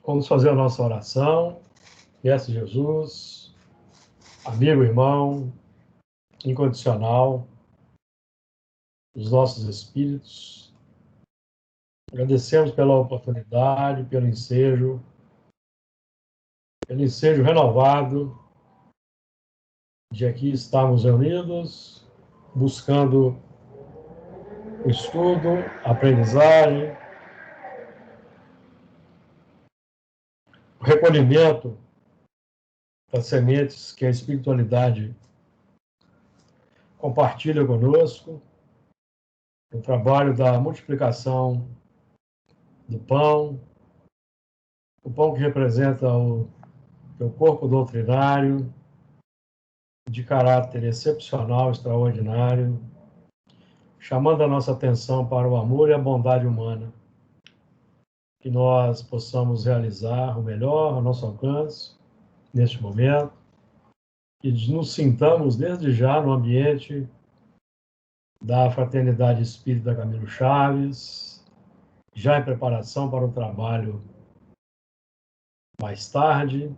Vamos fazer a nossa oração. Mestre Jesus, amigo, irmão, incondicional, dos nossos espíritos. Agradecemos pela oportunidade, pelo ensejo renovado de aqui estarmos reunidos, buscando o estudo, a aprendizagem, o recolhimento das sementes que a espiritualidade compartilha conosco, o trabalho da multiplicação do pão, o pão que representa o teu corpo doutrinário, de caráter excepcional, extraordinário, chamando a nossa atenção para o amor e a bondade humana, que nós possamos realizar o melhor ao nosso alcance, neste momento, e nos sintamos desde já no ambiente da Fraternidade Espírita Camilo Chaves, já em preparação para o trabalho mais tarde,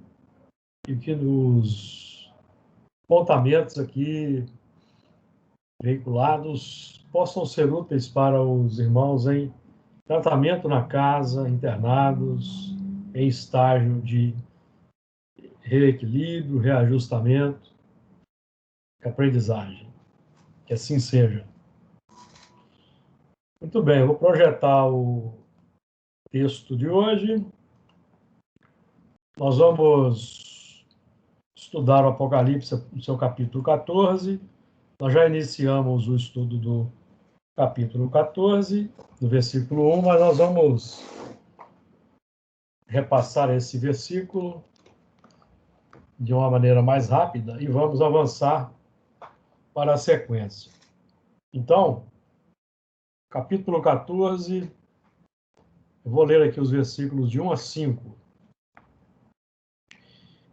e que nos apontamentos aqui veiculados possam ser úteis para os irmãos em tratamento na casa, internados, em estágio de reequilíbrio, reajustamento, aprendizagem. Que assim seja. Muito bem, eu vou projetar o texto de hoje. Nós vamos estudar o Apocalipse no seu capítulo 14. Nós já iniciamos o estudo do capítulo 14, do versículo 1, mas nós vamos repassar esse versículo de uma maneira mais rápida e vamos avançar para a sequência. Então, capítulo 14, eu vou ler aqui os versículos de 1 a 5.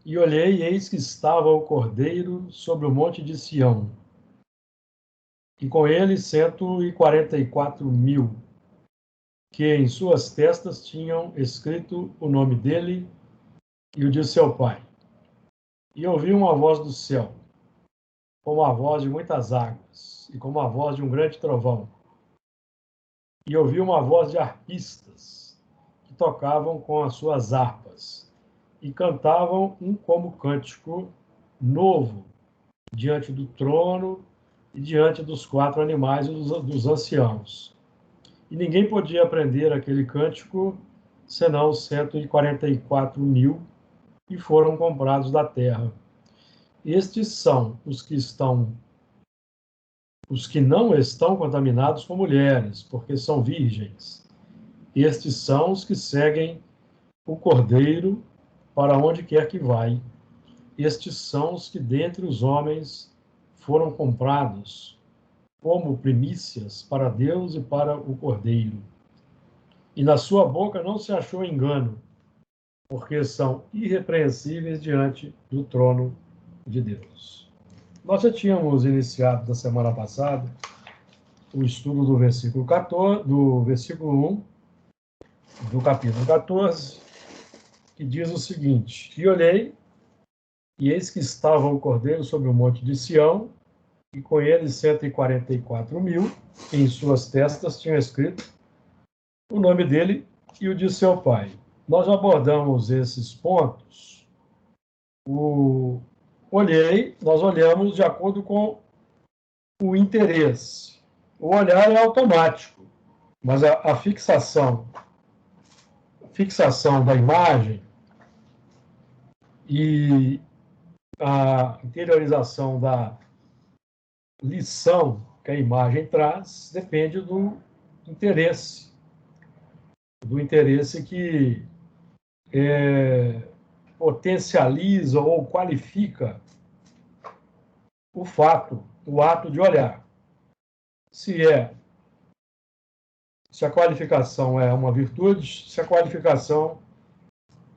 E olhei, e eis que estava o Cordeiro sobre o monte de Sião, e com ele 144.000, que em suas testas tinham escrito o nome dele e o de seu pai. E ouvi uma voz do céu, como a voz de muitas águas, e como a voz de um grande trovão. E ouvi uma voz de arpistas, que tocavam com as suas harpas, e cantavam um como cântico novo, diante do trono e diante dos 4 animais e dos anciãos. E ninguém podia aprender aquele cântico, senão os 144.000 que foram comprados da terra. Estes são os que não estão contaminados com mulheres, porque são virgens. Estes são os que seguem o Cordeiro para onde quer que vai. Estes são os que dentre os homens foram comprados como primícias para Deus e para o Cordeiro. E na sua boca não se achou engano, porque são irrepreensíveis diante do trono de Deus. Nós já tínhamos iniciado na semana passada o estudo do versículo 14, do versículo 1 do capítulo 14, que diz o seguinte: E olhei, e eis que estava o Cordeiro sobre o monte de Sião, e com ele 144.000, que em suas testas tinham escrito o nome dele e o de seu pai. Nós abordamos esses pontos. Nós olhamos de acordo com o interesse. O olhar é automático, mas a fixação da imagem e a interiorização da lição que a imagem traz depende do interesse que potencializa ou qualifica o ato de olhar. Se a qualificação é uma virtude, se a qualificação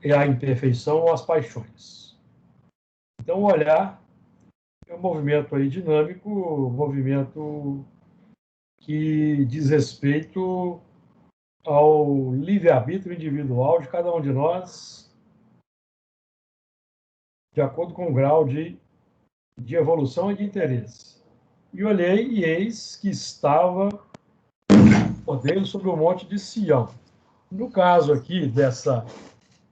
é a imperfeição ou as paixões. Então, o olhar é um movimento aí dinâmico, um movimento que diz respeito ao livre-arbítrio individual de cada um de nós, de acordo com o grau de evolução e de interesse. E olhei, e eis que estava o cordeiro sobre o monte de Sião. No caso aqui dessa...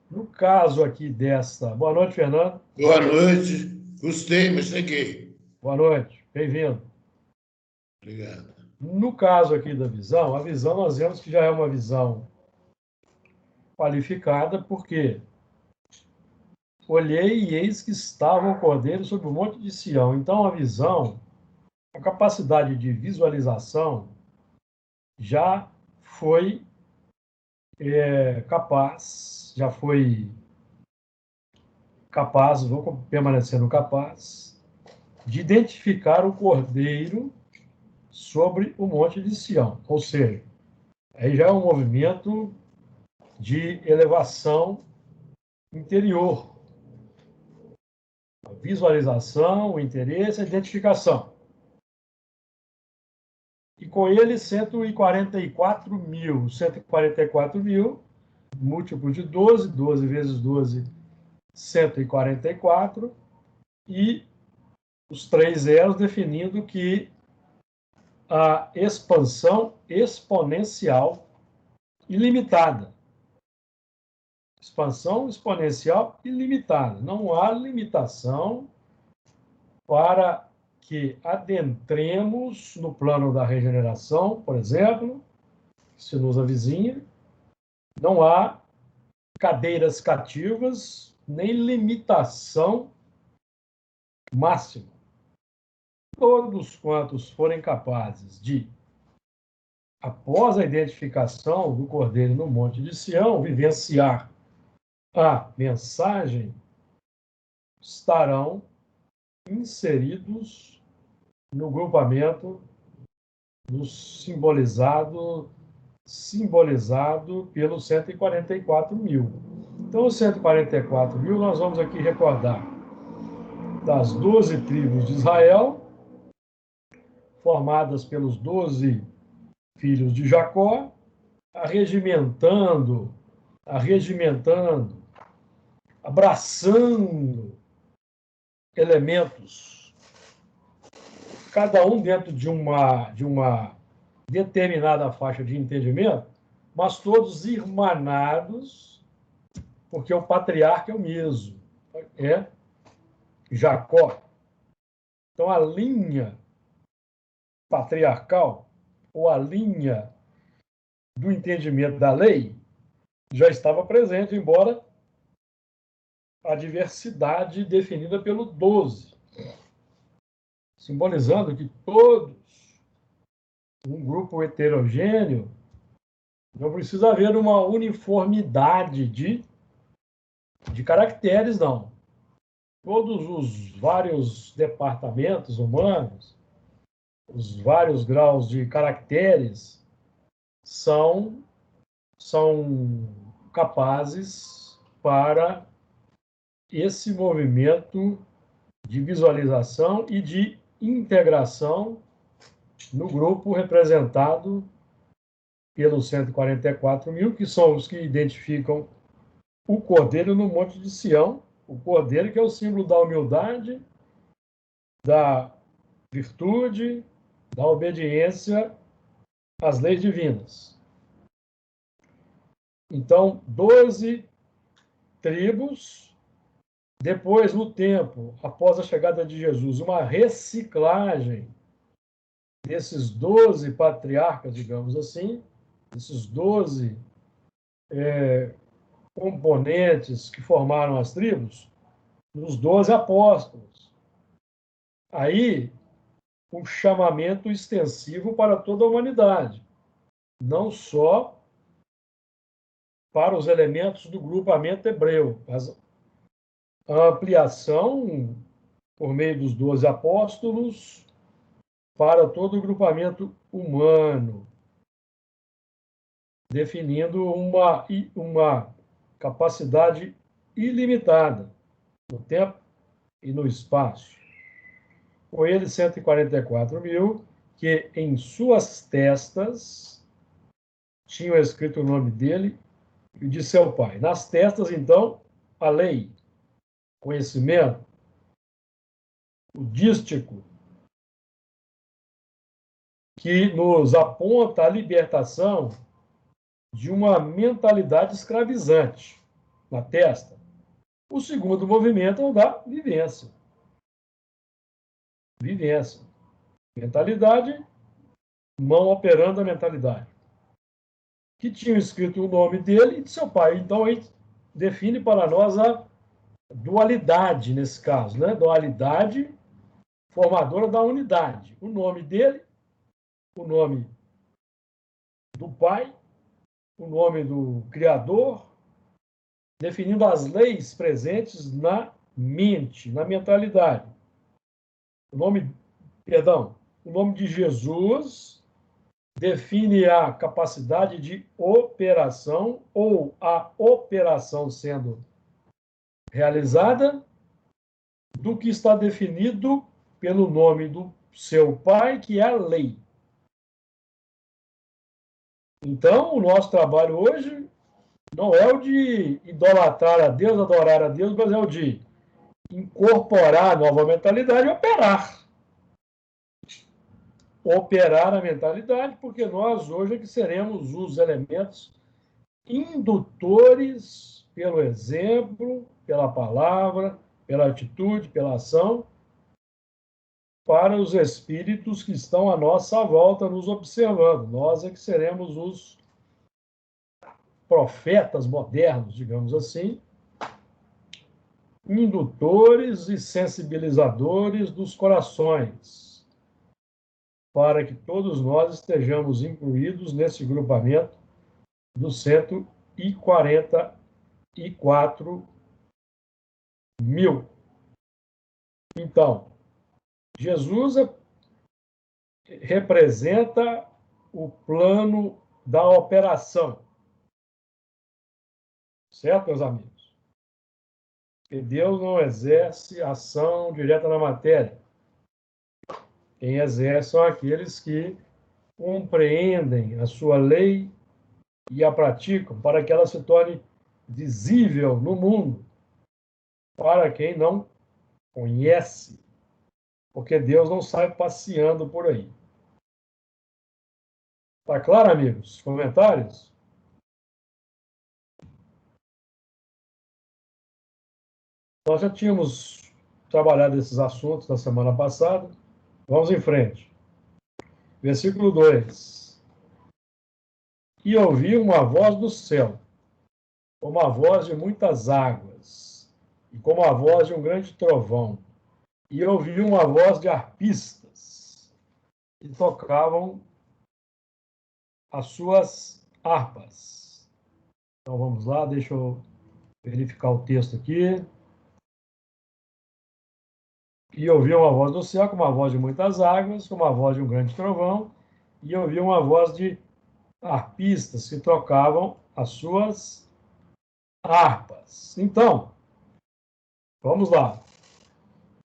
Boa noite, Fernando. Boa noite. Gostei, mas cheguei. Boa noite, bem-vindo. Obrigado. No caso aqui da visão, a visão nós vemos que já é uma visão qualificada, porque olhei e eis que estava o cordeiro sobre o monte de Sião. Então, a visão, a capacidade de visualização já foi capaz, vou permanecendo capaz, de identificar o cordeiro sobre o monte de Sião. Ou seja, aí já é um movimento de elevação interior. A visualização, o interesse, a identificação. E com ele, 144 mil. 144 mil, múltiplo de 12, 12 vezes 12, 144, e os 3 zeros definindo que a expansão exponencial ilimitada. Expansão exponencial ilimitada. Não há limitação para que adentremos no plano da regeneração, por exemplo, que se nos avizinha. Não há cadeiras cativas, nem limitação máxima. Todos quantos forem capazes de, após a identificação do Cordeiro no Monte de Sião, vivenciar a mensagem, estarão inseridos no grupamento do simbolizado pelos 144 mil. Então, os 144 mil, nós vamos aqui recordar das 12 tribos de Israel, formadas pelos 12 filhos de Jacó, arregimentando, abraçando elementos, cada um dentro de uma determinada faixa de entendimento, mas todos irmanados, porque o patriarca é o mesmo, é Jacó. Então, a linha patriarcal, ou a linha do entendimento da lei, já estava presente, embora a diversidade definida pelo 12, simbolizando que todos, um grupo heterogêneo, não precisa haver uma uniformidade de caracteres, não. Todos os vários departamentos humanos, os vários graus de caracteres, são capazes para esse movimento de visualização e de integração no grupo representado pelos 144 mil, que são os que identificam o Cordeiro no Monte de Sião, o Cordeiro que é o símbolo da humildade, da virtude, da obediência às leis divinas. Então, 12 tribos, depois, no tempo, após a chegada de Jesus, uma reciclagem desses 12 patriarcas, digamos assim, esses 12 componentes que formaram as tribos, nos 12 apóstolos. Aí, um chamamento extensivo para toda a humanidade, não só para os elementos do grupamento hebreu, mas a ampliação, por meio dos 12 apóstolos, para todo o grupamento humano, definindo uma capacidade ilimitada no tempo e no espaço. Com ele, 144 mil, que em suas testas tinham escrito o nome dele e de seu pai. Nas testas, então, a lei, conhecimento, o dístico, que nos aponta a libertação de uma mentalidade escravizante na testa. O segundo movimento é o da vivência. Vivência. Mentalidade, mão operando a mentalidade. Que tinham escrito o nome dele e de seu pai. Então, aí define para nós a dualidade, nesse caso, né? Dualidade formadora da unidade. O nome dele, o nome do pai, o nome do Criador, definindo as leis presentes na mente, na mentalidade. O nome de Jesus define a capacidade de operação ou a operação sendo realizada do que está definido pelo nome do seu pai, que é a lei. Então, o nosso trabalho hoje não é o de idolatrar a Deus, adorar a Deus, mas é o de incorporar a nova mentalidade e operar. Operar a mentalidade, porque nós hoje é que seremos os elementos indutores pelo exemplo, pela palavra, pela atitude, pela ação, para os espíritos que estão à nossa volta nos observando. Nós é que seremos os profetas modernos, digamos assim, indutores e sensibilizadores dos corações, para que todos nós estejamos incluídos nesse grupamento dos 144 mil. Então, Jesus representa o plano da operação. Certo, meus amigos? Que Deus não exerce ação direta na matéria. Quem exerce são aqueles que compreendem a sua lei e a praticam para que ela se torne visível no mundo para quem não conhece, porque Deus não sai passeando por aí. Tá claro, amigos? Comentários? Nós já tínhamos trabalhado esses assuntos na semana passada. Vamos em frente. Versículo 2. E ouvi uma voz do céu, como a voz de muitas águas, e como a voz de um grande trovão. E ouvi uma voz de arpistas, que tocavam as suas harpas. Então vamos lá, deixa eu verificar o texto aqui. E ouvi uma voz do céu, como a voz de muitas águas, como a voz de um grande trovão, e ouvi uma voz de arpistas que tocavam as suas harpas. Então, vamos lá.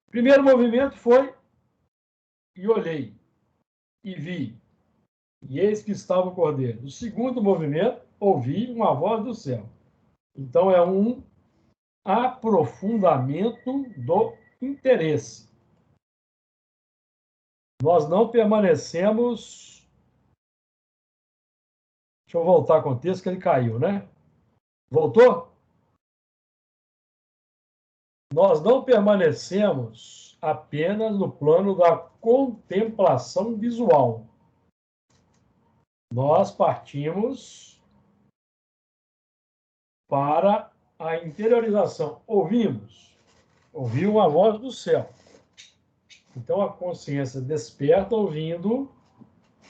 O primeiro movimento foi e olhei, e vi, e eis que estava o cordeiro. O segundo movimento, ouvi uma voz do céu. Então, é um aprofundamento do interesse. Nós não permanecemos. Deixa eu voltar com o texto, que ele caiu, né? Voltou? Nós não permanecemos apenas no plano da contemplação visual. Nós partimos para a interiorização. Ouviu uma voz do céu. Então, a consciência desperta ouvindo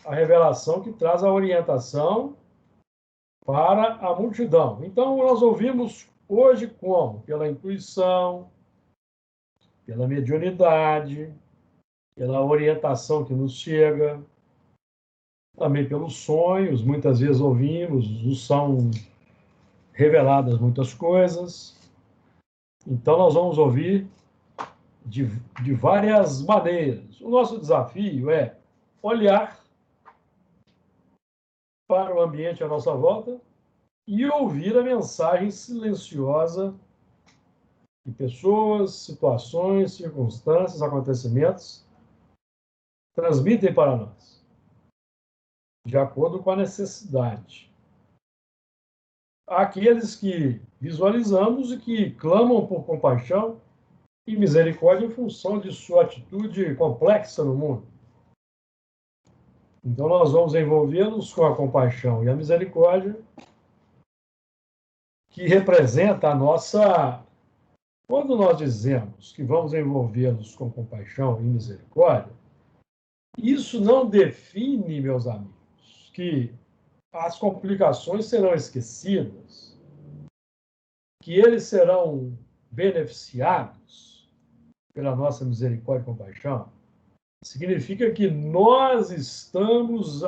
a revelação que traz a orientação para a multidão. Então, nós ouvimos hoje como? Pela intuição, pela mediunidade, pela orientação que nos chega, também pelos sonhos, muitas vezes ouvimos, nos são reveladas muitas coisas. Então, nós vamos ouvir de várias maneiras. O nosso desafio é olhar para o ambiente à nossa volta e ouvir a mensagem silenciosa de pessoas, situações, circunstâncias, acontecimentos transmitem para nós, de acordo com a necessidade. Há aqueles que visualizamos e que clamam por compaixão e misericórdia em função de sua atitude complexa no mundo. Então, nós vamos envolvê-los com a compaixão e a misericórdia, que representa a nossa. Quando nós dizemos que vamos envolvê-los com compaixão e misericórdia, isso não define, meus amigos, que as complicações serão esquecidas, que eles serão beneficiados pela nossa misericórdia e compaixão. Significa que nós estamos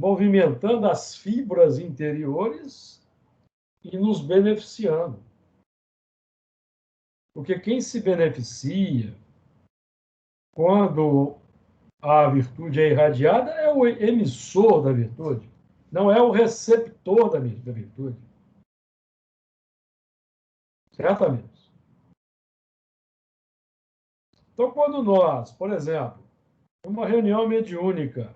movimentando as fibras interiores e nos beneficiando. Porque quem se beneficia quando a virtude é irradiada é o emissor da virtude, não é o receptor da virtude. Certamente. Então, quando nós, por exemplo, numa reunião mediúnica,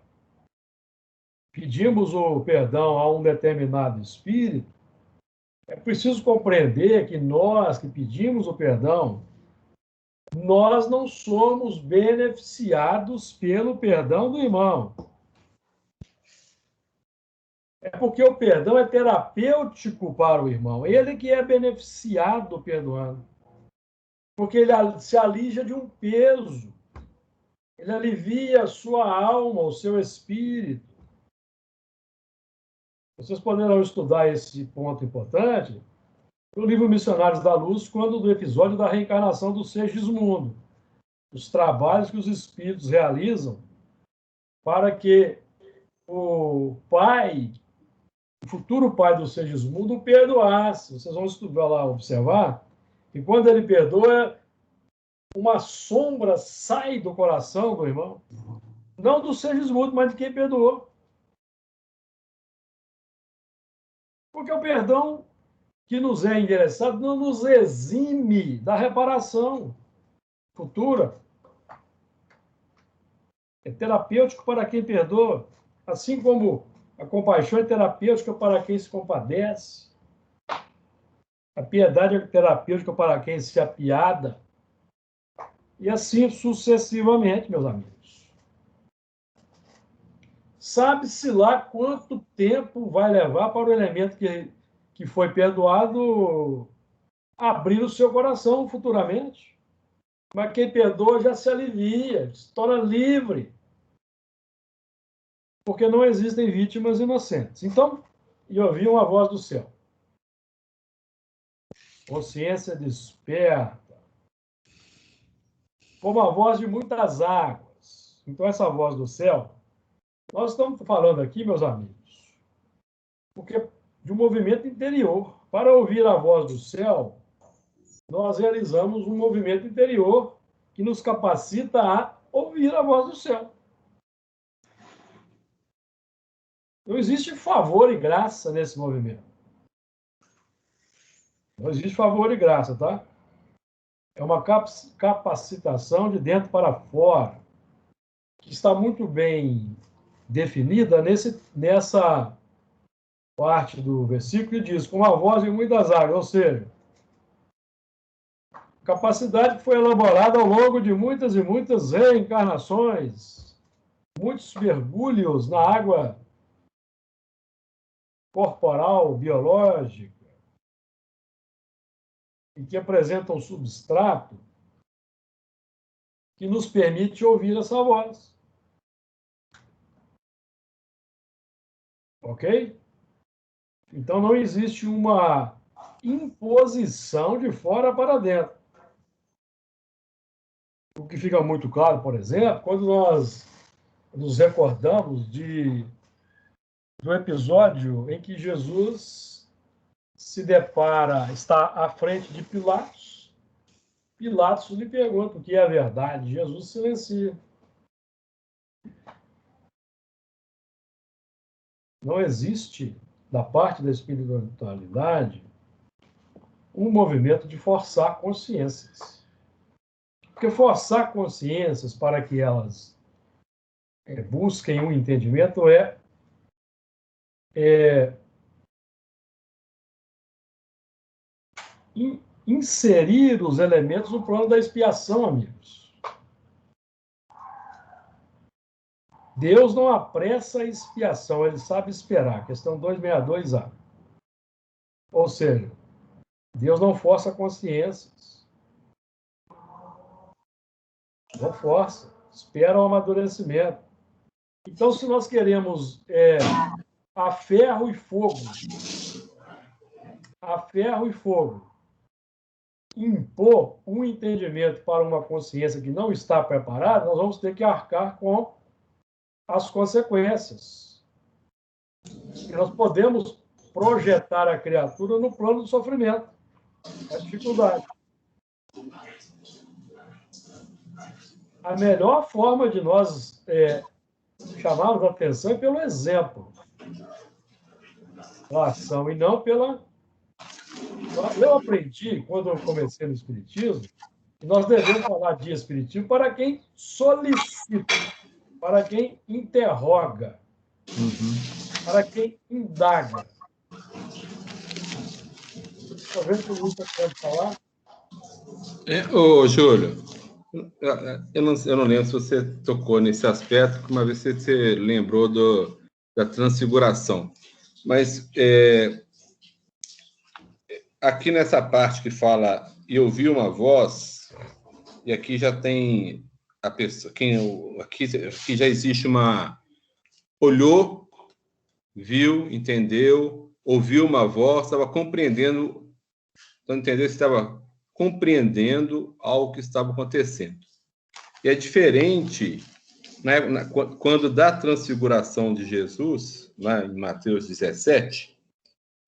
pedimos o perdão a um determinado espírito, é preciso compreender que nós que pedimos o perdão, nós não somos beneficiados pelo perdão do irmão. É porque o perdão é terapêutico para o irmão. Ele que é beneficiado perdoando. Porque ele se alija de um peso. Ele alivia a sua alma, o seu espírito. Vocês poderão estudar esse ponto importante no livro Missionários da Luz, quando do episódio da reencarnação do Segismundo. Os trabalhos que os espíritos realizam para que o pai, o futuro pai do Segismundo, o perdoasse. Vocês vão estudar lá, observar, que quando ele perdoa, uma sombra sai do coração do irmão. Não do Segismundo, mas de quem perdoou. Porque o perdão que nos é endereçado não nos exime da reparação futura. É terapêutico para quem perdoa, assim como a compaixão é terapêutica para quem se compadece. A piedade é terapêutica para quem se apiada. E assim sucessivamente, meus amigos. Sabe-se lá quanto tempo vai levar para o elemento que foi perdoado abrir o seu coração futuramente. Mas quem perdoa já se alivia, se torna livre. Porque não existem vítimas inocentes. Então, eu ouvi uma voz do céu. Consciência desperta. Como a voz de muitas águas. Então, essa voz do céu, nós estamos falando aqui, meus amigos, porque de um movimento interior. Para ouvir a voz do céu, nós realizamos um movimento interior que nos capacita a ouvir a voz do céu. Não existe favor e graça nesse movimento. Não existe favor e graça, tá? É uma capacitação de dentro para fora, que está muito bem definida nessa parte do versículo que diz, com a voz de muitas águas, ou seja, capacidade que foi elaborada ao longo de muitas e muitas reencarnações, muitos mergulhos na água corporal, biológica, e que apresenta um substrato que nos permite ouvir essa voz. Ok? Então, não existe uma imposição de fora para dentro. O que fica muito claro, por exemplo, quando nós nos recordamos do episódio em que Jesus se depara, está à frente de Pilatos. Pilatos lhe pergunta o que é a verdade. Jesus silencia. Não existe, da parte da espiritualidade, um movimento de forçar consciências. Porque forçar consciências para que elas busquem um entendimento é inserir os elementos no plano da expiação, amigos. Deus não apressa a expiação, ele sabe esperar. Questão 262A. Ou seja, Deus não força consciências. Não força. Espera o amadurecimento. Então, se nós queremos a ferro e fogo, impor um entendimento para uma consciência que não está preparada, nós vamos ter que arcar com as consequências. E nós podemos projetar a criatura no plano do sofrimento, a dificuldade. A melhor forma de nós chamarmos a atenção é pelo exemplo, pela ação, e não pela... Eu aprendi, quando eu comecei no Espiritismo, que nós devemos falar de Espiritismo para quem solicita, para quem interroga, para quem indaga. Estou vendo que o Luiz pode falar. Ô, Júlio, eu não lembro se você tocou nesse aspecto, uma vez você lembrou da transfiguração. Mas aqui nessa parte que fala e ouvi uma voz, e aqui já tem a pessoa, aqui já existe olhou, viu, entendeu, ouviu uma voz, estava compreendendo, então entendeu se estava compreendendo algo que estava acontecendo. E é diferente, né, quando da transfiguração de Jesus, lá em Mateus 17,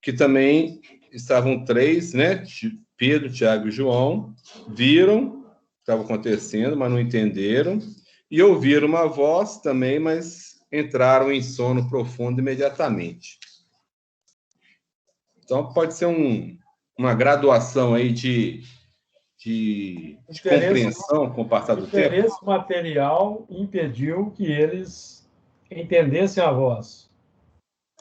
que também estavam três, né, Pedro, Tiago e João, viram o que estava acontecendo, mas não entenderam, e ouviram uma voz também, mas entraram em sono profundo imediatamente. Então, pode ser uma graduação aí de compreensão com o passar do tempo. O interesse material impediu que eles entendessem a voz.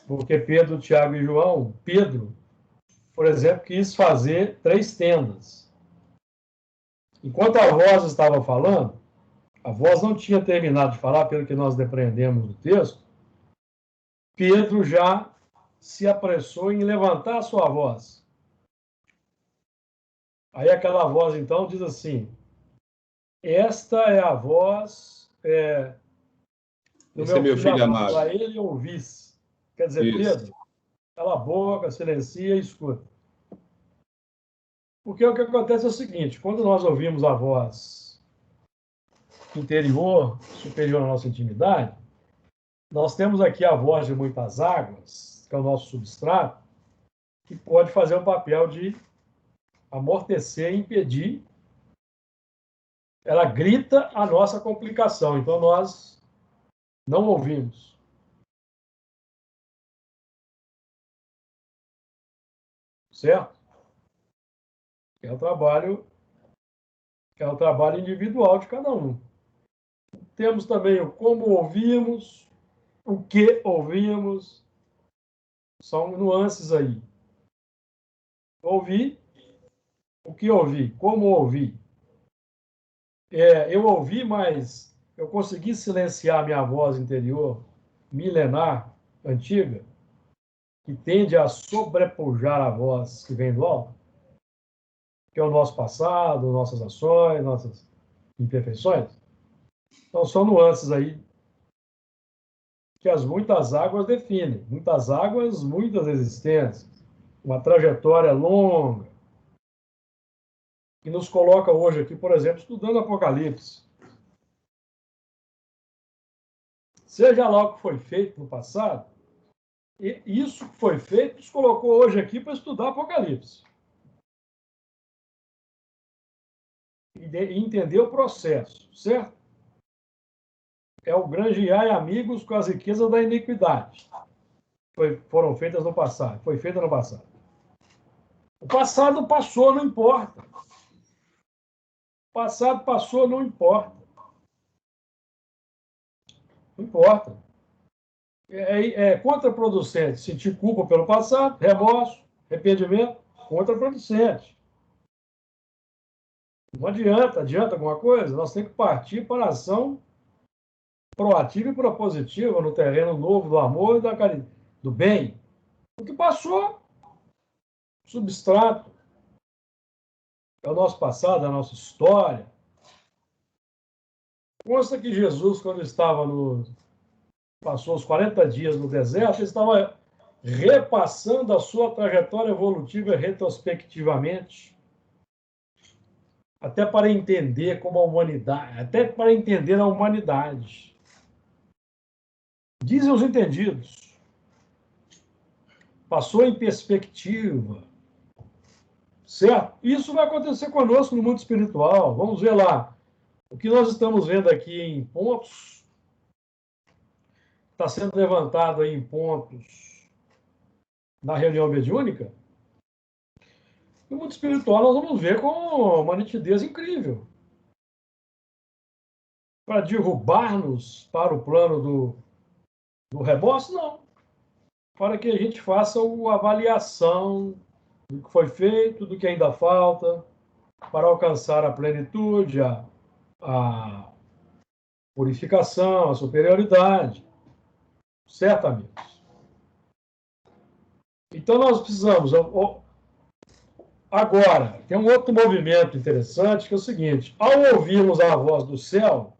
Porque Pedro, Tiago e João, Pedro, por exemplo, quis fazer 3 tendas. Enquanto a voz estava falando, a voz não tinha terminado de falar, pelo que nós depreendemos do texto, Pedro já se apressou em levantar a sua voz. Aí aquela voz, então, diz assim: esta é a voz do meu filho amado, a ele ouvis. Quer dizer, isso. Pedro, cala a boca, silencia e escuta. Porque o que acontece é o seguinte: quando nós ouvimos a voz interior, superior à nossa intimidade, nós temos aqui a voz de muitas águas, que é o nosso substrato, que pode fazer o papel de amortecer e impedir. Ela grita a nossa complicação, então nós não ouvimos. Certo? É o trabalho individual de cada um. Temos também o como ouvimos, o que ouvimos, são nuances aí. Ouvir, o que ouvi, como ouvi. Eu ouvi, mas eu consegui silenciar minha voz interior milenar, antiga, que tende a sobrepujar a voz que vem do alto, que é o nosso passado, nossas ações, nossas imperfeições. Então, são nuances aí que as muitas águas definem. Muitas águas, muitas existências. Uma trajetória longa, que nos coloca hoje aqui, por exemplo, estudando Apocalipse. Seja lá o que foi feito no passado, e isso que foi feito nos colocou hoje aqui para estudar Apocalipse. E entender o processo, certo? É o granjear amigos com as riquezas da iniquidade. foram feitas no passado. Foi feita no passado. O passado passou, não importa. O passado passou, não importa. Não importa. É contraproducente sentir culpa pelo passado, remorso, arrependimento, contraproducente. Não adianta alguma coisa? Nós temos que partir para a ação proativa e propositiva no terreno novo do amor e da caridade, do bem. O que passou, substrato, é o nosso passado, é a nossa história. Consta que Jesus, quando passou os 40 dias no deserto, ele estava repassando a sua trajetória evolutiva retrospectivamente, até para entender como a humanidade, até para entender a humanidade. Dizem os entendidos. Passou em perspectiva. Certo? Isso vai acontecer conosco no mundo espiritual. Vamos ver lá. O que nós estamos vendo aqui em pontos está sendo levantado aí em pontos na reunião mediúnica. No mundo espiritual, nós vamos ver com uma nitidez incrível. Para derrubar-nos para o plano do rebote, não. Para que a gente faça a avaliação do que foi feito, do que ainda falta, para alcançar a plenitude, a purificação, a superioridade. Certo, amigos? Então, nós precisamos. Agora, tem um outro movimento interessante, que é o seguinte: ao ouvirmos a voz do céu,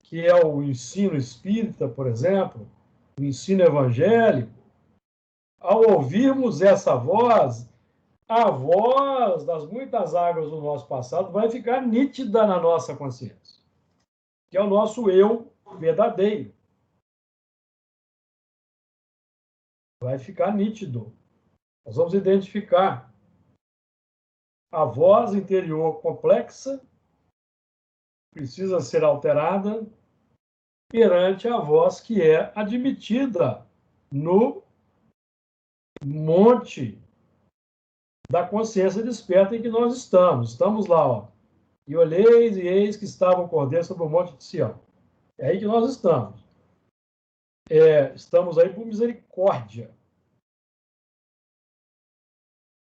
que é o ensino espírita, por exemplo, o ensino evangélico, ao ouvirmos essa voz, a voz das muitas águas do nosso passado vai ficar nítida na nossa consciência, que é o nosso eu verdadeiro. Vai ficar nítido. Nós vamos identificar a voz interior complexa, precisa ser alterada perante a voz que é admitida no monte da consciência desperta em que nós estamos. Estamos lá, ó. E olheis e eis que estava o Cordeiro sobre o monte de Sião. É aí que nós estamos. Estamos aí por misericórdia.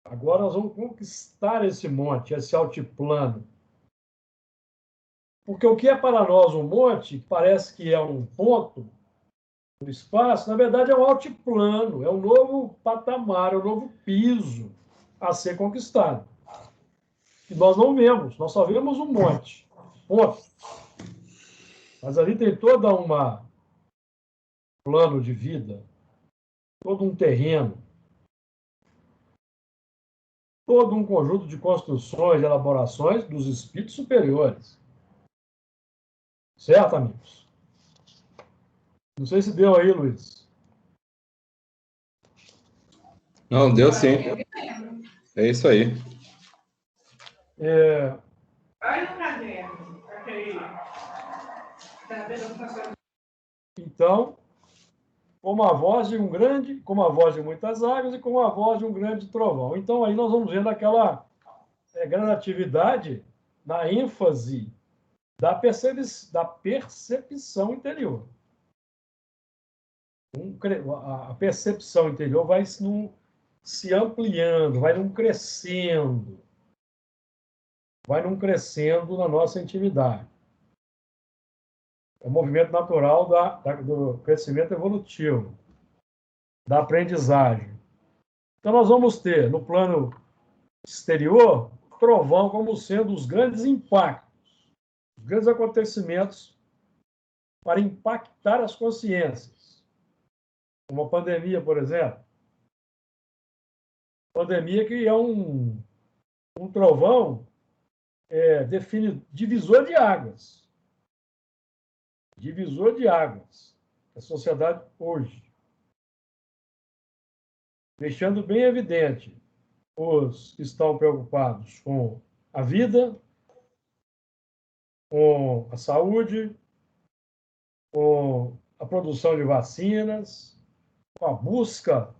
Agora nós vamos conquistar esse monte, esse altiplano. Porque o que é para nós um monte, parece que é um ponto no espaço, na verdade é um altiplano, é um novo patamar, é um novo piso a ser conquistado. E nós não vemos, nós só vemos um monte. Ponto. Mas ali tem toda uma plano de vida, todo um terreno, todo um conjunto de construções, de elaborações dos espíritos superiores. Certo, amigos? Não sei se deu aí, Luiz. Não, deu sim. É isso aí. Então, como a voz de muitas águas e como a voz de um grande trovão. Então, aí nós vamos vendo aquela gradatividade na ênfase da percepção interior. A percepção interior vai se ampliando, vai crescendo na nossa intimidade. É o movimento natural do crescimento evolutivo, da aprendizagem. Então, nós vamos ter, no plano exterior, trovão como sendo os grandes impactos, os grandes acontecimentos para impactar as consciências. Uma pandemia, por exemplo. Pandemia que é um trovão divisor de águas. Divisor de águas. A sociedade hoje. Deixando bem evidente os que estão preocupados com a vida, com a saúde, com a produção de vacinas, com a busca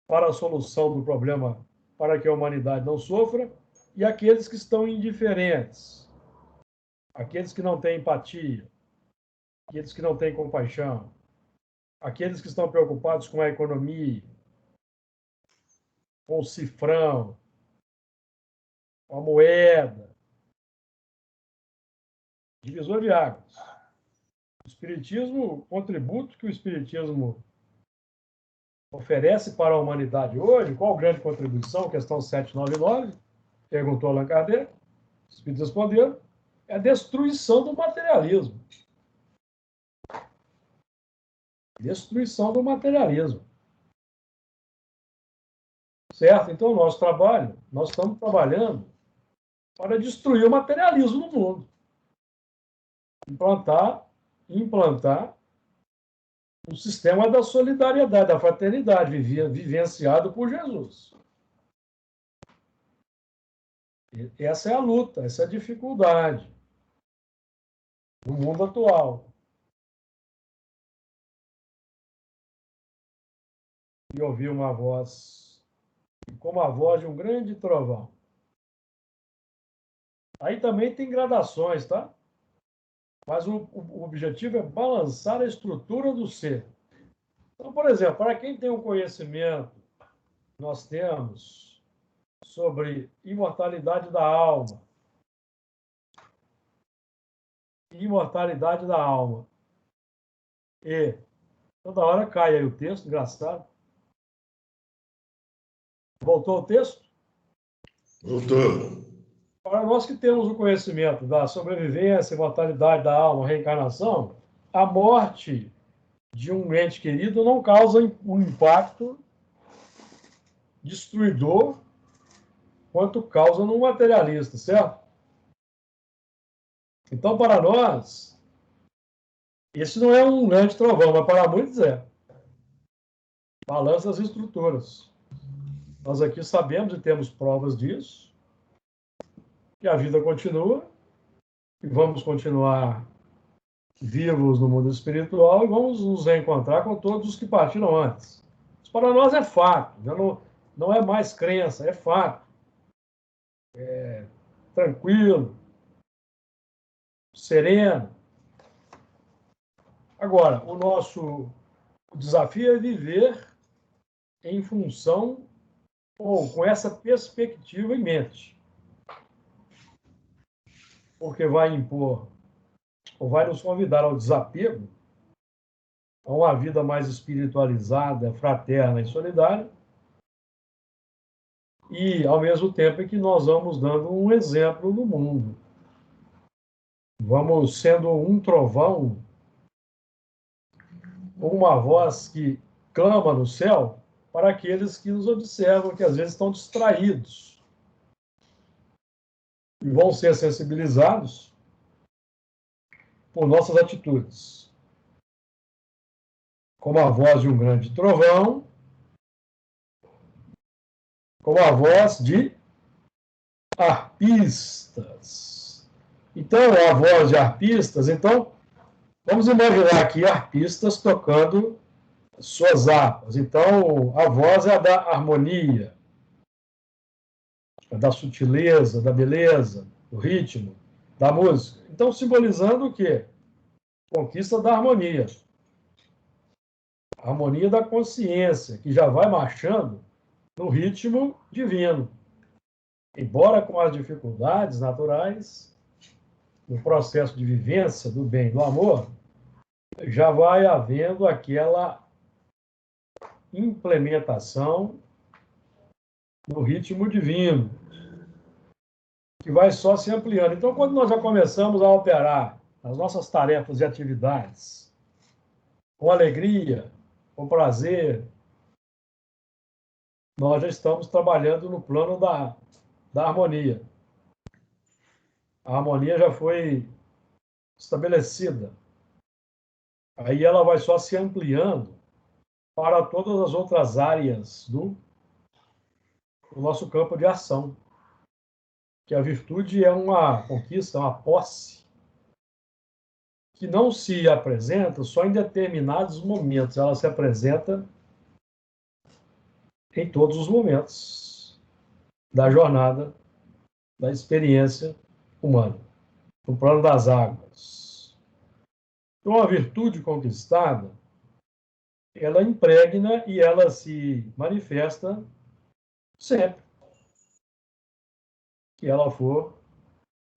para a solução do problema para que a humanidade não sofra, e aqueles que estão indiferentes, aqueles que não têm empatia, aqueles que não têm compaixão, aqueles que estão preocupados com a economia, com o cifrão, com a moeda. Divisor de águas. O Espiritismo, o contributo que o Espiritismo oferece para a humanidade hoje, qual grande contribuição? Questão 799, perguntou Allan Kardec, os Espíritos responderam, é a destruição do materialismo. Destruição do materialismo. Certo? Então, o nosso trabalho, nós estamos trabalhando para destruir o materialismo no mundo. Implantar um sistema da solidariedade, da fraternidade, vivenciado por Jesus. Essa é a luta, essa é a dificuldade no mundo atual. E ouvi uma voz, como a voz de um grande trovão. Aí também tem gradações, tá? Mas o objetivo é balançar a estrutura do ser. Então, por exemplo, para quem tem um conhecimento, nós temos sobre imortalidade da alma. Imortalidade da alma. E toda hora cai aí o texto, engraçado. Voltou o texto? Voltou. Para nós que temos o conhecimento da sobrevivência, imortalidade da alma, reencarnação, a morte de um ente querido não causa um impacto destruidor quanto causa no materialista, certo? Então, para nós, esse não é um grande trovão, mas para muitos é. Balança as estruturas. Nós aqui sabemos e temos provas disso, que a vida continua, e vamos continuar vivos no mundo espiritual e vamos nos reencontrar com todos os que partiram antes. Isso para nós é fato, já não é mais crença, é fato. É tranquilo, sereno. Agora, o desafio é viver em função ou com essa perspectiva em mente. Porque vai impor, ou vai nos convidar ao desapego, a uma vida mais espiritualizada, fraterna e solidária, e, ao mesmo tempo, em que nós vamos dando um exemplo no mundo. Vamos sendo um trovão, uma voz que clama no céu para aqueles que nos observam, que às vezes estão distraídos. E vão ser sensibilizados por nossas atitudes. Como a voz de um grande trovão, como a voz de arpistas. Então, a voz de arpistas, então, vamos imaginar aqui arpistas tocando suas harpas. Então, a voz é a da harmonia, da sutileza, da beleza, do ritmo, da música. Então, simbolizando o quê? Conquista da harmonia. A harmonia da consciência, que já vai marchando no ritmo divino. Embora com as dificuldades naturais, no processo de vivência do bem e do amor, já vai havendo aquela implementação no ritmo divino, que vai só se ampliando. Então, quando nós já começamos a operar as nossas tarefas e atividades com alegria, com prazer, nós já estamos trabalhando no plano da harmonia. A harmonia já foi estabelecida. Aí ela vai só se ampliando para todas as outras áreas do nosso campo de ação. Que a virtude é uma conquista, uma posse que não se apresenta só em determinados momentos, ela se apresenta em todos os momentos da jornada, da experiência humana, no plano das águas. Então, a virtude conquistada, ela impregna e ela se manifesta sempre que ela for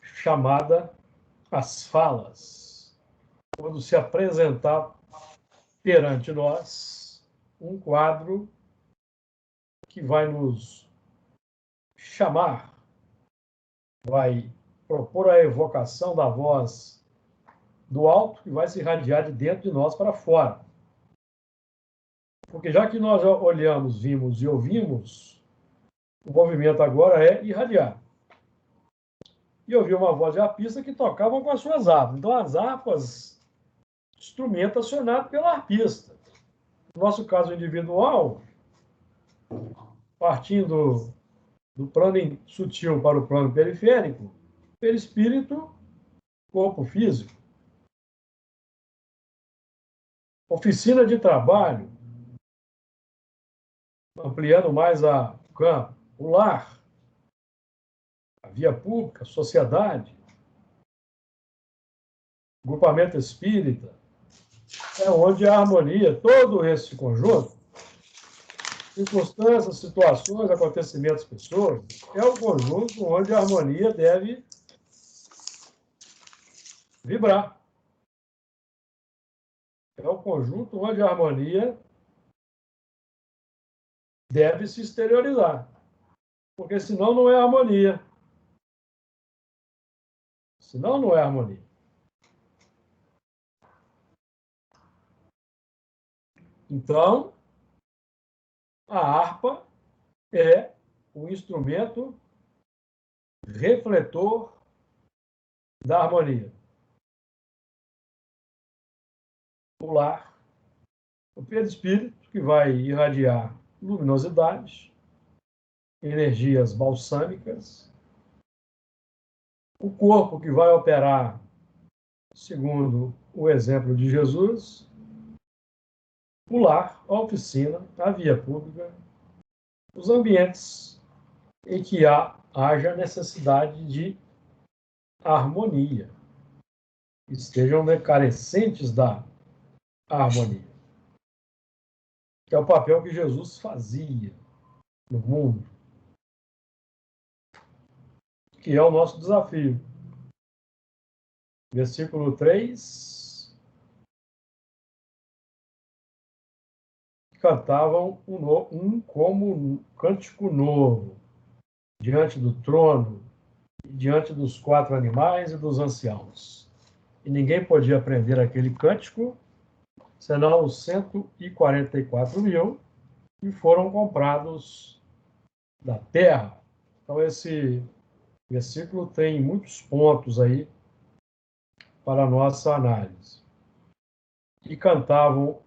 chamada às falas, quando se apresentar perante nós um quadro que vai nos chamar, vai propor a evocação da voz do alto, que vai se irradiar de dentro de nós para fora. Porque já que nós olhamos, vimos e ouvimos, o movimento agora é irradiar. E eu vi uma voz de arpista que tocavam com as suas harpas. Então, as harpas, instrumento acionado pelo arpista. No nosso caso individual, partindo do plano sutil para o plano periférico, perispírito, corpo físico. Oficina de trabalho, ampliando mais o campo, o lar, a via pública, a sociedade, grupamento espírita, é onde a harmonia, todo esse conjunto, circunstâncias, situações, acontecimentos, pessoas, é o conjunto onde a harmonia deve vibrar. É o conjunto onde a harmonia deve se exteriorizar. Porque senão não é harmonia. Senão não é harmonia. Então, a harpa é o instrumento refletor da harmonia. O lar, o perispírito, que vai irradiar luminosidade, energias balsâmicas, o corpo, que vai operar, segundo o exemplo de Jesus, o lar, a oficina, a via pública, os ambientes em que haja necessidade de harmonia, estejam carecentes da harmonia, que é o papel que Jesus fazia no mundo, que é o nosso desafio. Versículo 3, cantavam como um cântico novo, diante do trono, diante dos 4 animais e dos anciãos. E ninguém podia aprender aquele cântico, senão os 144 mil que foram comprados da terra. Então, esse versículo tem muitos pontos aí para a nossa análise. E cantavam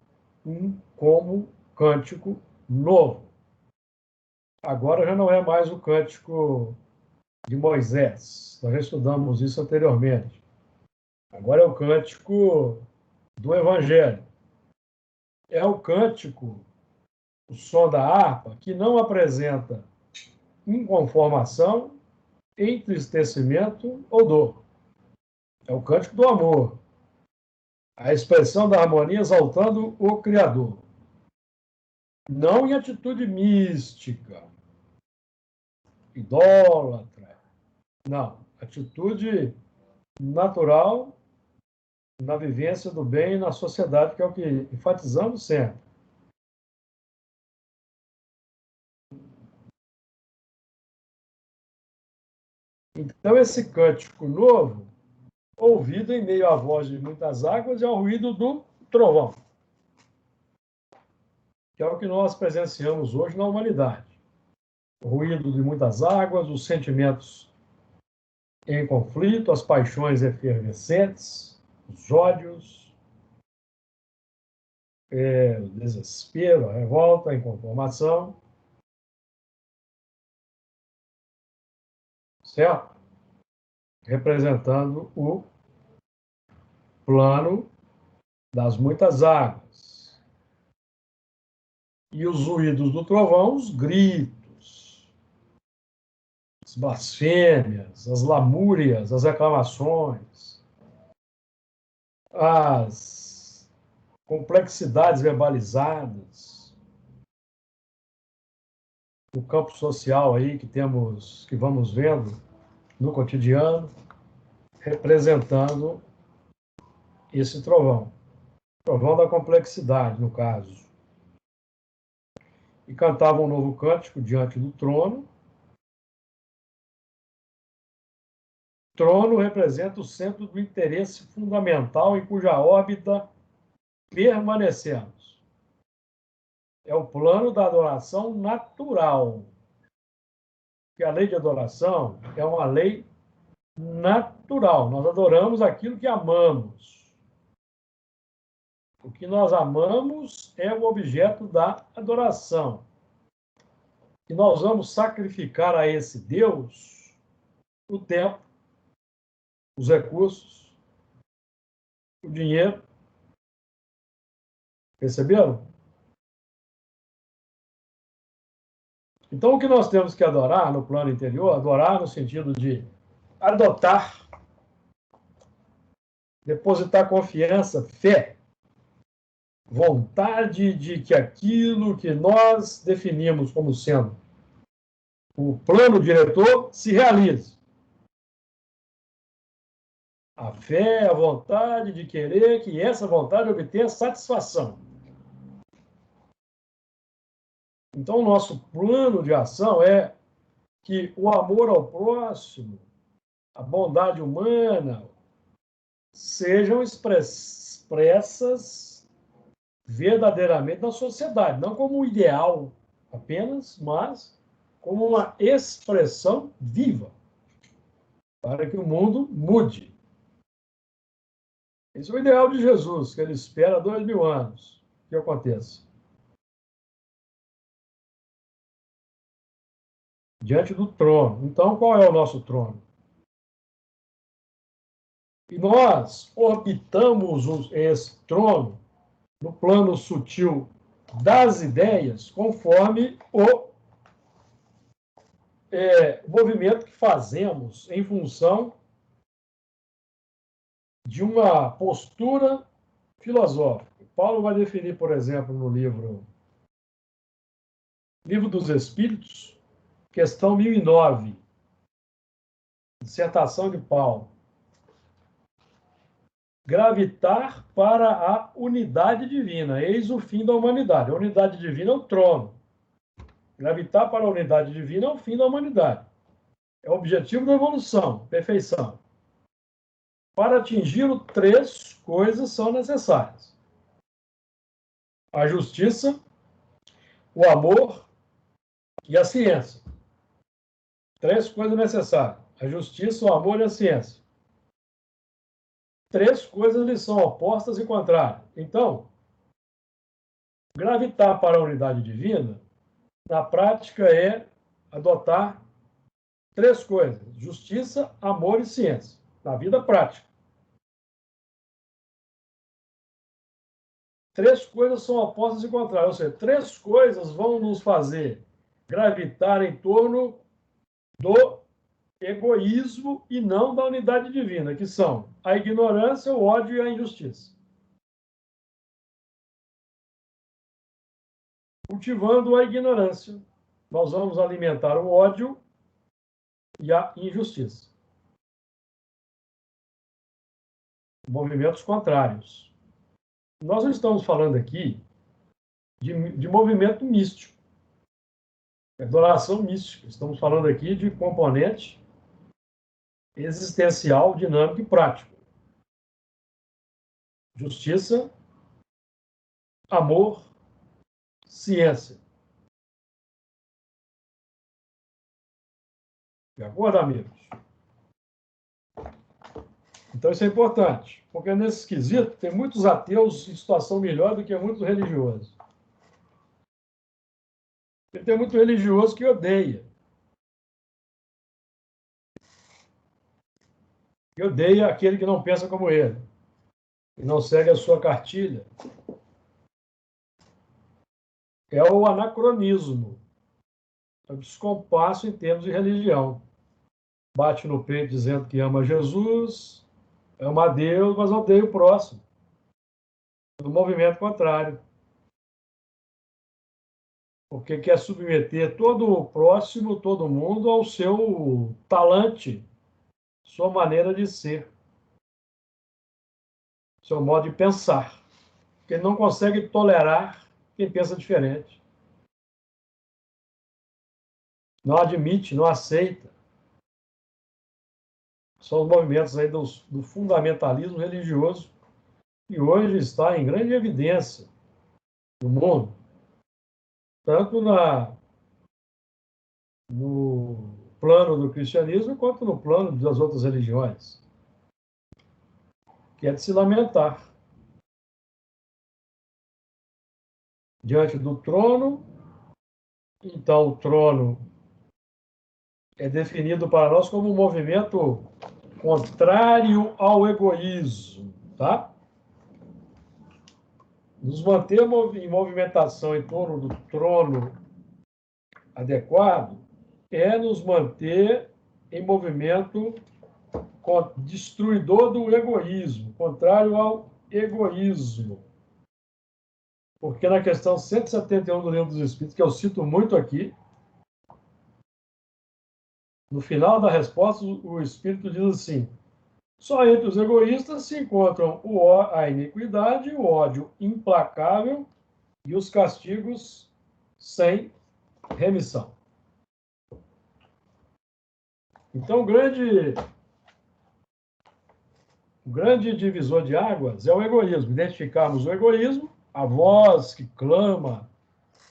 como cântico novo. Agora já não é mais o cântico de Moisés. Nós já estudamos isso anteriormente. Agora é o cântico do Evangelho. É o cântico, o som da harpa, que não apresenta inconformação, entristecimento ou dor. É o cântico do amor. A expressão da harmonia exaltando o Criador. Não em atitude mística, idólatra. Não. Atitude natural na vivência do bem na sociedade, que é o que enfatizamos sempre. Então, esse cântico novo, ouvido em meio à voz de muitas águas e ao ruído do trovão, que é o que nós presenciamos hoje na humanidade. O ruído de muitas águas, os sentimentos em conflito, as paixões efervescentes, os ódios, o desespero, a revolta, a inconformação. Certo? Representando o plano das muitas águas. E os ruídos do trovão, os gritos, as blasfêmias, as lamúrias, as reclamações, as complexidades verbalizadas, o campo social aí que vamos vendo no cotidiano, representando esse trovão. Trovão da complexidade, no caso. E cantavam um novo cântico diante do trono. Trono representa o centro do interesse fundamental em cuja órbita permanecemos. É o plano da adoração natural. Que a lei de adoração é uma lei natural. Nós adoramos aquilo que amamos. O que nós amamos é o objeto da adoração. E nós vamos sacrificar a esse Deus o tempo, os recursos, o dinheiro. Perceberam? Então, o que nós temos que adorar no plano interior, adorar no sentido de adotar, depositar confiança, fé, vontade de que aquilo que nós definimos como sendo o plano diretor se realize. A fé, a vontade de querer que essa vontade obtenha satisfação. Então, o nosso plano de ação é que o amor ao próximo, a bondade humana, sejam expressas verdadeiramente na sociedade, não como um ideal apenas, mas como uma expressão viva, para que o mundo mude. Esse é o ideal de Jesus, que ele espera 2000 anos que aconteça. Diante do trono. Então, qual é o nosso trono? E nós orbitamos esse trono no plano sutil das ideias, conforme o movimento que fazemos em função de uma postura filosófica. Paulo vai definir, por exemplo, no livro dos Espíritos, questão 1009, dissertação de Paulo. Gravitar para a unidade divina. Eis o fim da humanidade. A unidade divina é o trono. Gravitar para a unidade divina é o fim da humanidade. É o objetivo da evolução, perfeição. Para atingi-lo, 3 coisas são necessárias: a justiça, o amor e a ciência. 3 coisas necessárias: a justiça, o amor e a ciência. 3 coisas lhes são opostas e contrárias. Então, gravitar para a unidade divina, na prática, é adotar 3 coisas: justiça, amor e ciência, na vida prática. 3 coisas são opostas e contrárias, ou seja, 3 coisas vão nos fazer gravitar em torno do egoísmo e não da unidade divina, que são a ignorância, o ódio e a injustiça. Cultivando a ignorância, nós vamos alimentar o ódio e a injustiça. Movimentos contrários. Nós não estamos falando aqui de movimento místico, adoração mística. Estamos falando aqui de componente existencial, dinâmico e prático. Justiça, amor, ciência. De acordo, amigos? Então, isso é importante, porque nesse quesito tem muitos ateus em situação melhor do que muitos religiosos. E tem muito religioso que odeia. Que odeia aquele que não pensa como ele. e não segue a sua cartilha. É o anacronismo, é o descompasso em termos de religião. Bate no peito dizendo que ama Jesus, ama a Deus, mas odeia o próximo. No movimento contrário. Porque quer submeter todo o próximo, todo mundo, ao seu talante, sua maneira de ser, seu modo de pensar. Porque ele não consegue tolerar quem pensa diferente. Não admite, não aceita. São os movimentos aí do fundamentalismo religioso, que hoje está em grande evidência no mundo, tanto no plano do cristianismo quanto no plano das outras religiões, que é de se lamentar. Diante do trono, então o trono é definido para nós como um movimento contrário ao egoísmo, tá? Nos manter em movimentação em torno do trono adequado é nos manter em movimento destruidor do egoísmo, contrário ao egoísmo. Porque na questão 171 do Livro dos Espíritos, que eu cito muito aqui, no final da resposta, o Espírito diz assim: só entre os egoístas se encontram a iniquidade, o ódio implacável e os castigos sem remissão. Então, o grande divisor de águas é o egoísmo. Identificarmos o egoísmo, a voz que clama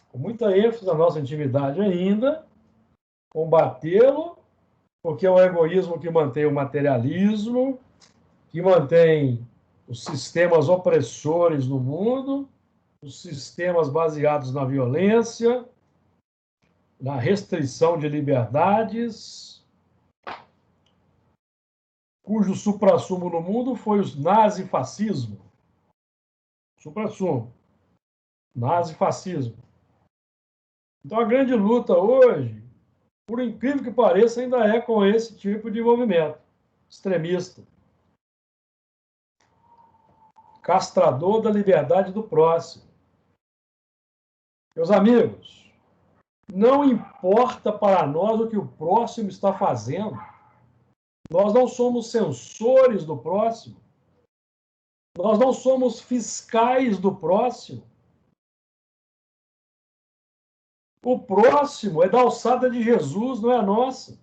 com muita ênfase na nossa intimidade ainda, combatê-lo, porque é o egoísmo que mantém o materialismo, que mantém os sistemas opressores no mundo, os sistemas baseados na violência, na restrição de liberdades, cujo suprassumo no mundo foi o nazifascismo. Suprassumo. Nazifascismo. Então, a grande luta hoje, por incrível que pareça, ainda é com esse tipo de movimento extremista, castrador da liberdade do próximo. Meus amigos, não importa para nós o que o próximo está fazendo. Nós não somos censores do próximo. Nós não somos fiscais do próximo. O próximo é da alçada de Jesus, não é nossa.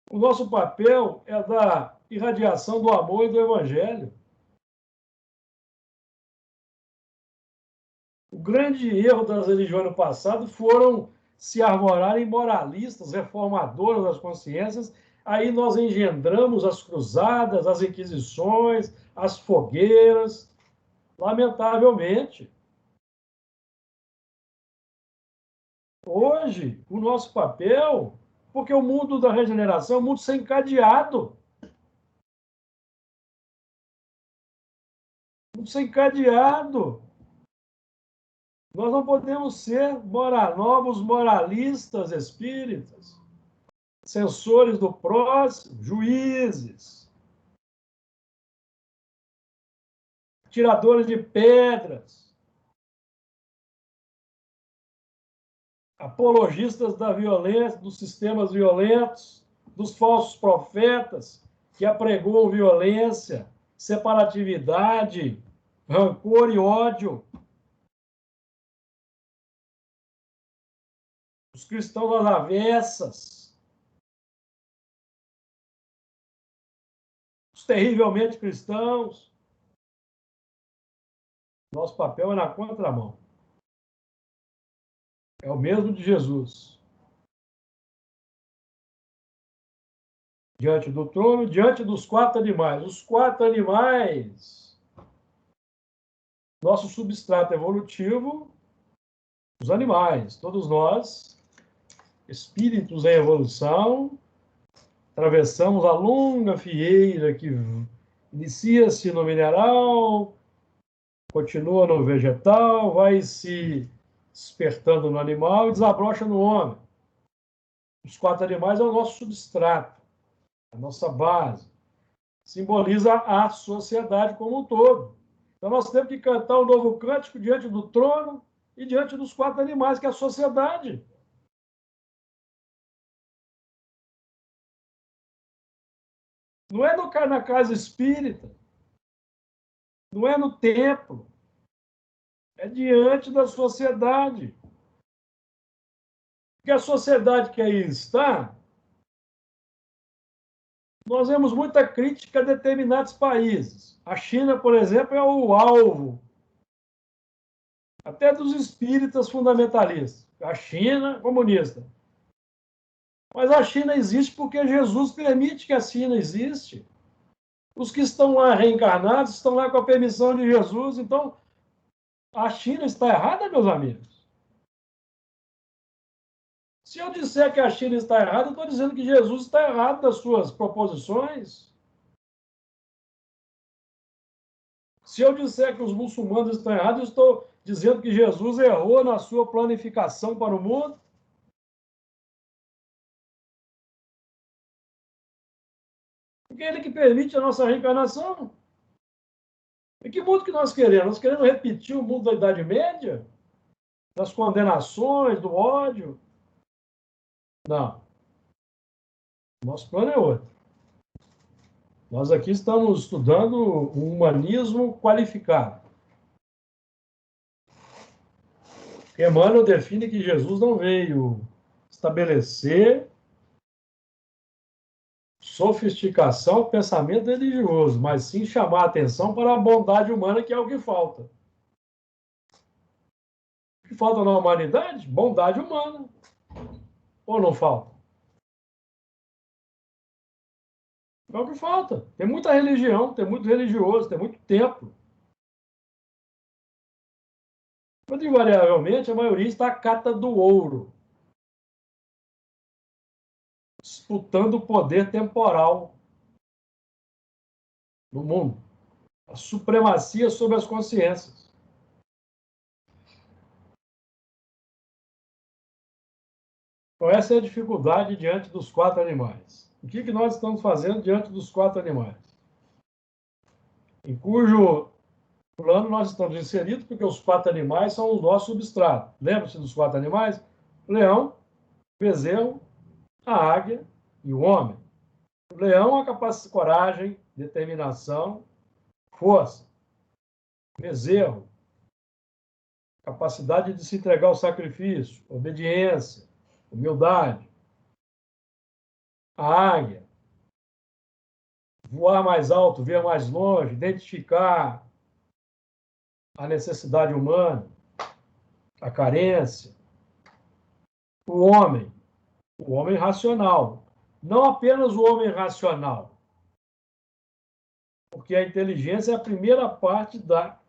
O nosso papel é da irradiação do amor e do evangelho. O grande erro das religiões no passado foram se arvorarem moralistas, reformadoras das consciências. Aí nós engendramos as cruzadas, as inquisições, as fogueiras, lamentavelmente. Hoje, o nosso papel, porque o mundo da regeneração é um mundo sem cadeado. Mundo sem cadeado. Nós não podemos ser novos moralistas espíritas, censores do próximo, juízes, tiradores de pedras, apologistas da violência, dos sistemas violentos, dos falsos profetas que apregoam violência, separatividade, rancor e ódio. Os cristãos às avessas, os terrivelmente cristãos. Nosso papel é na contramão. É o mesmo de Jesus. Diante do trono, diante dos 4 animais. Os 4 animais, nosso substrato evolutivo, os animais, todos nós, espíritos em evolução, atravessamos a longa fieira que Inicia-se no mineral, continua no vegetal, vai se despertando no animal e desabrocha no homem. Os 4 animais é o nosso substrato, a nossa base. Simboliza a sociedade como um todo. Então, nós temos que cantar um novo cântico diante do trono e diante dos 4 animais, que é a sociedade. Não é na casa espírita, não é no templo, é diante da sociedade. Porque a sociedade que aí está, nós vemos muita crítica a determinados países. A China, por exemplo, é o alvo até dos espíritas fundamentalistas. A China comunista. Mas a China existe porque Jesus permite que a China existe. Os que estão lá reencarnados estão lá com a permissão de Jesus. Então, a China está errada, meus amigos? Se eu disser que a China está errada, eu estou dizendo que Jesus está errado das suas proposições. Se eu disser que os muçulmanos estão errados, eu estou dizendo que Jesus errou na sua planificação para o mundo. Porque ele que permite a nossa reencarnação. E que mundo que nós queremos? Nós queremos repetir o mundo da Idade Média? Das condenações, do ódio? Não. Nosso plano é outro. Nós aqui estamos estudando um humanismo qualificado. Emmanuel define que Jesus não veio estabelecer sofisticação, pensamento religioso, mas sim chamar a atenção para a bondade humana, que é o que falta. O que falta na humanidade? Bondade humana. Ou não falta? É o que falta. Tem muita religião, tem muito religioso, tem muito templo. Mas, invariavelmente, a maioria está à cata do ouro, disputando o poder temporal no mundo, a supremacia sobre as consciências. Então, essa é a dificuldade diante dos 4 animais. O que nós estamos fazendo diante dos 4 animais? Em cujo plano nós estamos inseridos, porque os 4 animais são o nosso substrato. Lembra-se dos 4 animais? Leão, bezerro, a águia e o homem. O leão é a capacidade, coragem, determinação, força. Bezerro, capacidade de se entregar ao sacrifício, obediência, humildade. A águia, voar mais alto, ver mais longe, identificar a necessidade humana, a carência. O homem racional. Não apenas o homem racional, porque a inteligência é a primeira parte da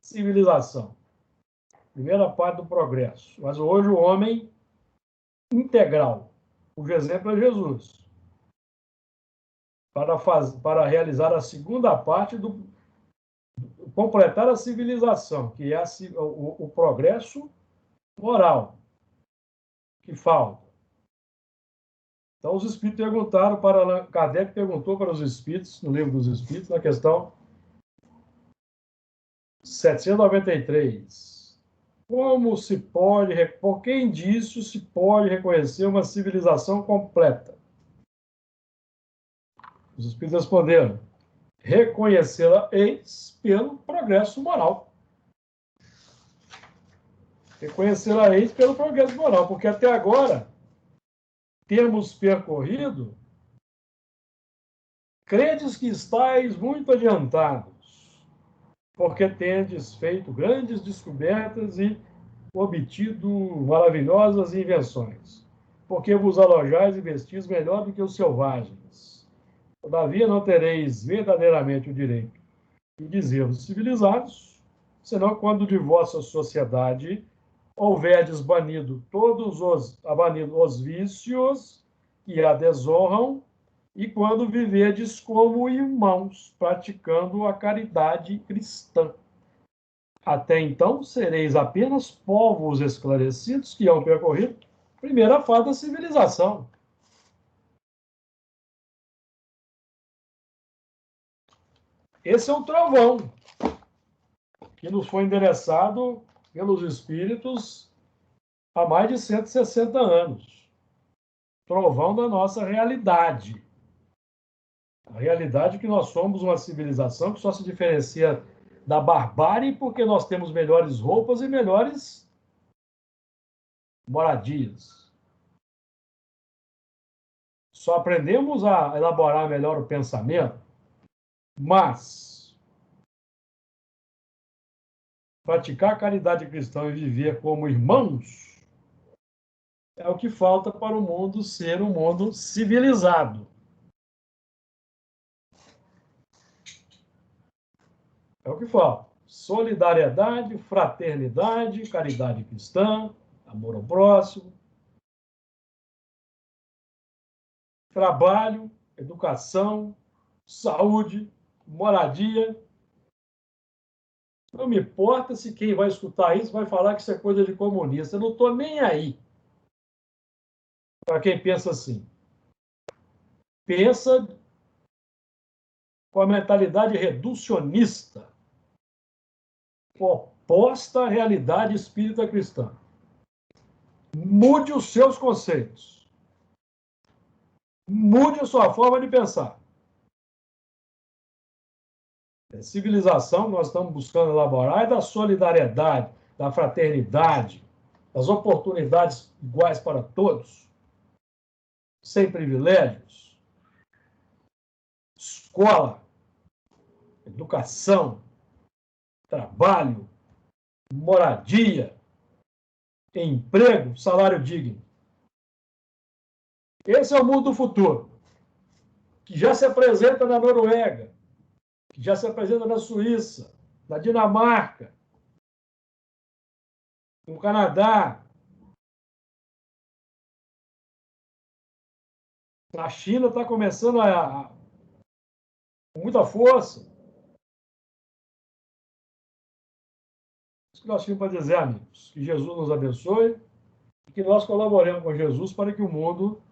civilização, primeira parte do progresso. Mas hoje o homem integral, cujo exemplo é Jesus, para realizar a segunda parte completar a civilização, que é o progresso moral que falta. Então, os espíritos perguntaram para Kardec perguntou para os espíritos, no livro dos espíritos, na questão 793. Como se pode, por que indício se pode reconhecer uma civilização completa? Os espíritos responderam: reconhecê-la-eis pelo progresso moral. Reconhecê-la-eis pelo progresso moral, porque até agora temos percorrido, credes que estáis muito adiantados, porque tendes feito grandes descobertas e obtido maravilhosas invenções, porque vos alojais e vestis melhor do que os selvagens. Todavia não tereis verdadeiramente o direito de dizer-vos civilizados, senão quando de vossa sociedade houverdes banido os vícios que a desonram e quando viverdes como irmãos, praticando a caridade cristã. Até então, sereis apenas povos esclarecidos que hão percorrido a primeira fase da civilização. Esse é o trovão que nos foi endereçado pelos espíritos há mais de 160 anos. Trovão da nossa realidade. A realidade é que nós somos uma civilização que só se diferencia da barbárie porque nós temos melhores roupas e melhores moradias. Só aprendemos a elaborar melhor o pensamento, mas praticar a caridade cristã e viver como irmãos é o que falta para o mundo ser um mundo civilizado. É o que falta. Solidariedade, fraternidade, caridade cristã, amor ao próximo, trabalho, educação, saúde, moradia. Não me importa se quem vai escutar isso vai falar que isso é coisa de comunista. Eu não estou nem aí para quem pensa assim. Pensa com a mentalidade reducionista, oposta à realidade espírita cristã. Mude os seus conceitos. Mude a sua forma de pensar. A civilização que nós estamos buscando elaborar é da solidariedade, da fraternidade, das oportunidades iguais para todos, sem privilégios. Escola, educação, trabalho, moradia, emprego, salário digno. Esse é o mundo do futuro, que já se apresenta na Noruega, que já se apresenta na Suíça, na Dinamarca, no Canadá, a China está começando com muita força. Isso que nós tínhamos para dizer, amigos. Que Jesus nos abençoe e que nós colaboremos com Jesus para que o mundo,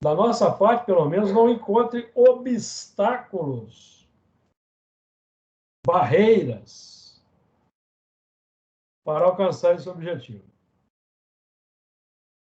da nossa parte, pelo menos, não encontre obstáculos, barreiras para alcançar esse objetivo.